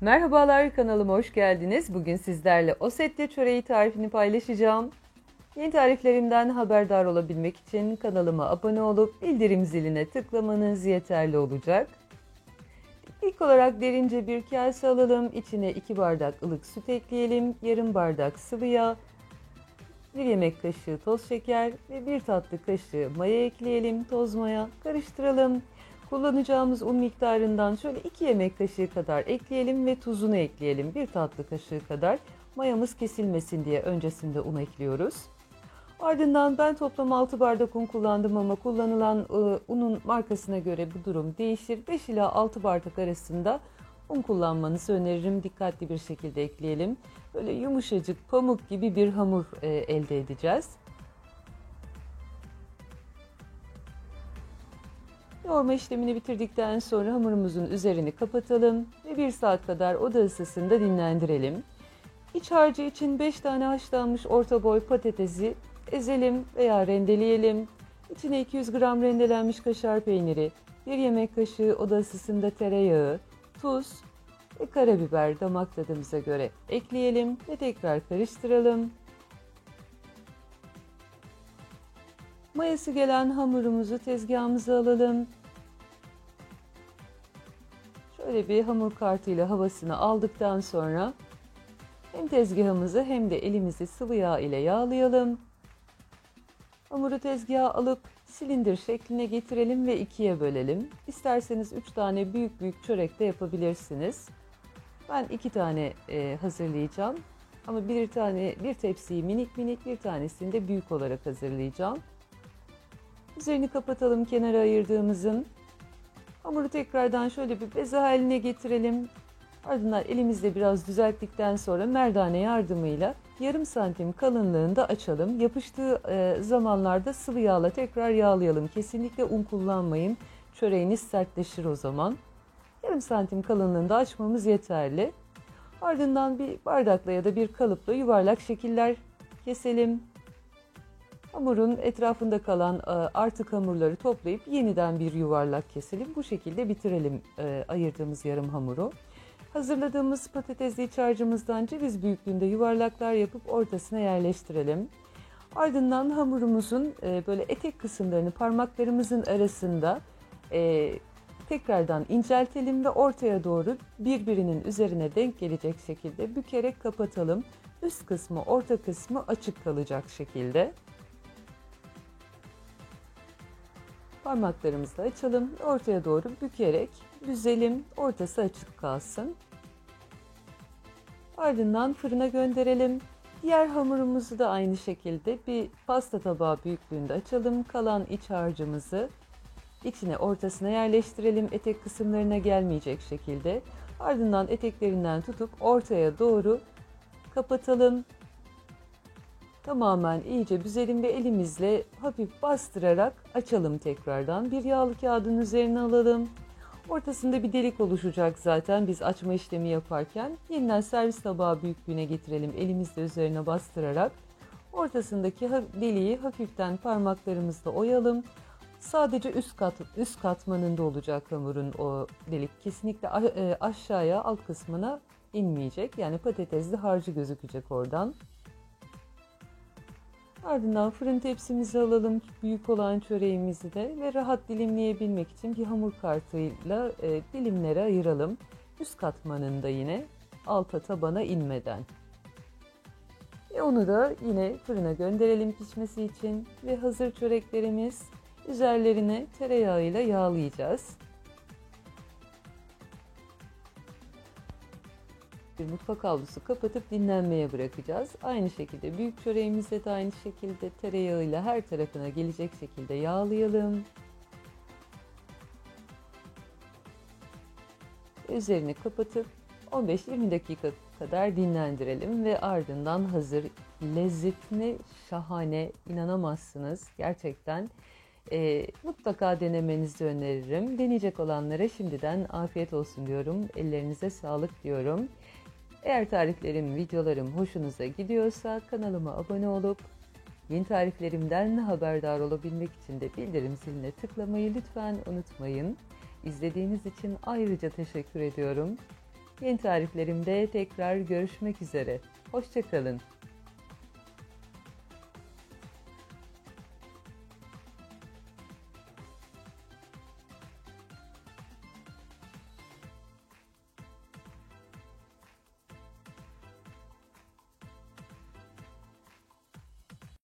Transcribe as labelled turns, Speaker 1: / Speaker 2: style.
Speaker 1: Merhabalar, kanalıma hoş geldiniz. Bugün sizlerle Ossetli çöreği tarifini paylaşacağım. Yeni tariflerimden haberdar olabilmek için kanalıma abone olup bildirim ziline tıklamanız yeterli olacak. İlk olarak derince bir kase alalım. İçine 2 bardak ılık süt ekleyelim. Yarım bardak sıvı yağ, 1 yemek kaşığı toz şeker ve 1 tatlı kaşığı maya ekleyelim. Toz maya karıştıralım. Kullanacağımız un miktarından şöyle 2 yemek kaşığı kadar ekleyelim ve tuzunu ekleyelim. 1 tatlı kaşığı kadar, mayamız kesilmesin diye öncesinde un ekliyoruz. Ardından ben toplam 6 bardak un kullandım ama kullanılan unun markasına göre bu durum değişir. 5 ila 6 bardak arasında un kullanmanızı öneririm. Dikkatli bir şekilde ekleyelim. Böyle yumuşacık pamuk gibi bir hamur elde edeceğiz. Yoğurma işlemini bitirdikten sonra hamurumuzun üzerini kapatalım ve 1 saat kadar oda ısısında dinlendirelim. İç harcı için 5 tane haşlanmış orta boy patatesi ezelim veya rendeleyelim. İçine 200 gram rendelenmiş kaşar peyniri, 1 yemek kaşığı oda ısısında tereyağı, tuz ve karabiber damak tadımıza göre ekleyelim ve tekrar karıştıralım. Mayası gelen hamurumuzu tezgahımıza alalım. Şöyle bir hamur kartıyla havasını aldıktan sonra hem tezgahımızı hem de elimizi sıvı yağ ile yağlayalım. Hamuru tezgaha alıp silindir şekline getirelim ve ikiye bölelim. İsterseniz 3 tane büyük büyük çörek de yapabilirsiniz. Ben 2 tane hazırlayacağım. Ama bir tepsiyi minik minik, bir tanesini de büyük olarak hazırlayacağım. Üzerini kapatalım kenara ayırdığımızın. Hamuru tekrardan şöyle bir beze haline getirelim. Ardından elimizle biraz düzelttikten sonra merdane yardımıyla yarım santim kalınlığında açalım. Yapıştığı zamanlarda sıvı yağla tekrar yağlayalım. Kesinlikle un kullanmayın. Çöreğiniz sertleşir o zaman. Yarım santim kalınlığında açmamız yeterli. Ardından bir bardakla ya da bir kalıpla yuvarlak şekiller keselim. Hamurun etrafında kalan artık hamurları toplayıp yeniden bir yuvarlak keselim. Bu şekilde bitirelim ayırdığımız yarım hamuru. Hazırladığımız patatesli iç harcımızdan ceviz büyüklüğünde yuvarlaklar yapıp ortasına yerleştirelim. Ardından hamurumuzun böyle etek kısımlarını parmaklarımızın arasında tekrardan inceltelim ve ortaya doğru birbirinin üzerine denk gelecek şekilde bükerek kapatalım. Üst kısmı, orta kısmı açık kalacak şekilde. Parmaklarımızla açalım, ortaya doğru bükerek büzelim, ortası açık kalsın. Ardından fırına gönderelim. Diğer hamurumuzu da aynı şekilde bir pasta tabağı büyüklüğünde açalım. Kalan iç harcımızı içine ortasına yerleştirelim, etek kısımlarına gelmeyecek şekilde. Ardından eteklerinden tutup ortaya doğru kapatalım. Tamamen iyice büzelim ve elimizle hafif bastırarak açalım tekrardan. Bir yağlı kağıdın üzerine alalım. Ortasında bir delik oluşacak zaten biz açma işlemi yaparken. Yeniden servis tabağı büyüklüğüne getirelim elimizle üzerine bastırarak. Ortasındaki deliği hafiften parmaklarımızla oyalım. Sadece üst katmanında olacak hamurun o delik. Kesinlikle aşağıya, alt kısmına inmeyecek. Yani patatesli harcı gözükecek oradan. Ardından fırın tepsimizi alalım, büyük olan çöreğimizi de ve rahat dilimleyebilmek için bir hamur kartıyla dilimlere ayıralım. Üst katmanında yine alta tabana inmeden. Ve onu da yine fırına gönderelim pişmesi için ve hazır çöreklerimiz üzerlerine tereyağıyla yağlayacağız. Bir mutfak havlusu kapatıp dinlenmeye bırakacağız. Aynı şekilde büyük çöreğimizde de aynı şekilde tereyağıyla her tarafına gelecek şekilde yağlayalım. Üzerini kapatıp 15-20 dakika kadar dinlendirelim ve ardından hazır lezzetli, şahane, inanamazsınız gerçekten. Mutlaka denemenizi öneririm. Deneyecek olanlara şimdiden afiyet olsun diyorum. Ellerinize sağlık diyorum. Eğer tariflerim, videolarım hoşunuza gidiyorsa kanalıma abone olup yeni tariflerimden haberdar olabilmek için de bildirim ziline tıklamayı lütfen unutmayın. İzlediğiniz için ayrıca teşekkür ediyorum. Yeni tariflerimde tekrar görüşmek üzere. Hoşça kalın.